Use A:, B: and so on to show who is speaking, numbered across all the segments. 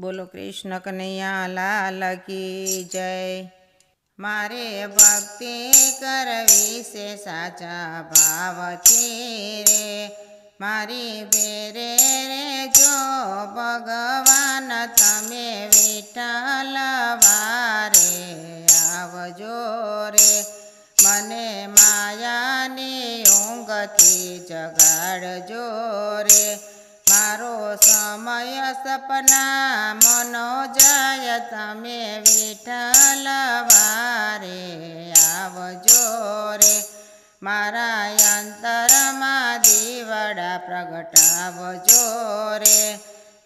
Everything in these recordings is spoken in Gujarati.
A: બોલો કૃષ્ણ કનૈયા લાલ કી જય। મારે ભક્તિ કરવી છે સાચા ભાવથી રે, મારી બેરે રે જો ભગવાન તમે વિઠ્ઠલ વારે આવજો રે। મને માયાની ઊંઘથી જગાડજો રે, મારો સમય સપના મનો જાય તમે વિઠ્ઠલ વારે આવજો રે। મારા અંતરમાં દીવડા પ્રગટાવજો રે,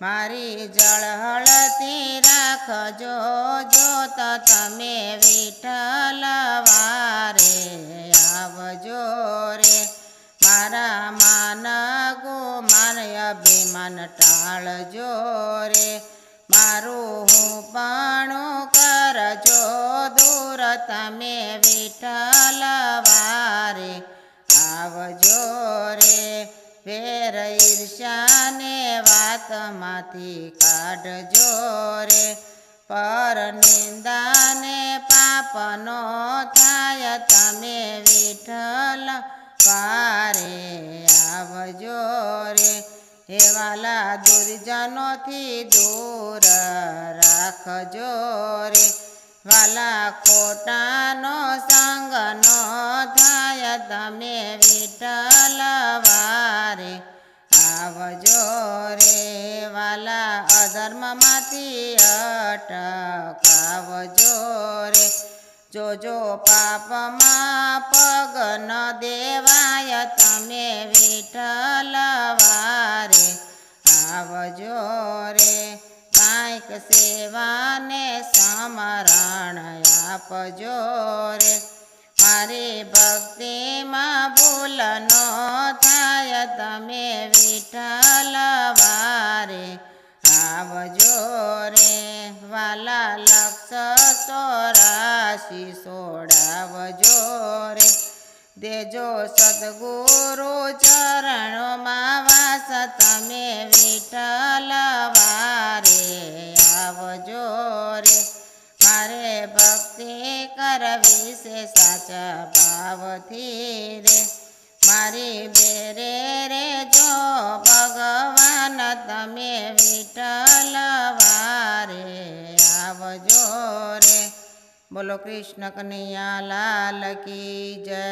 A: મારી જળહળતી રાખજો જોત તમે વિઠ્ઠલ વારે આવજો રે। મારા માન ગુમાન અભિમાન ટાળજો રે, મારું હું પણ કરજો દૂર તમે વિઠ્ઠલ વારે આવજો રે। વેર ઈર્ષ્યાને વાતમાંથી કાઢજો રે, પર નિંદાને પાપનો થાય તમે વિઠ્ઠલ વારે આવજો રે। હે વાલા દુર્જનોથી દૂર રાખજો રે, વાલા ખોટાનો સંગ નો થાય તમે વિઠ્ઠલ વારે આવજો રે। વાલા અધર્મમાંથી અટકાવજો રે, જોજો પાપમાં પગ ન દેવાય તમે વિઠ્ઠલ વારે આવજો રે। કાંઈક સેવાને સમરણ આપજો રે, મારી ભક્તિમાં ભૂલ ન થાય તમે વિઠ્ઠલ વારે આવજો રે। વાલા લક્ષ 84 સોડાવજો રે, દેજો સદગુરુ ચરણોમાં વાસ તમે વિઠ્ઠલ વારે આવજો રે। મારે ભક્તિ કરવી છે સાચા ભાવથી રે, મારી બેરે રે જો ભગવાન તમે વિઠ્ઠલ વારે આવજો રે। બોલો કૃષ્ણ કનૈયા લાલ કી જય।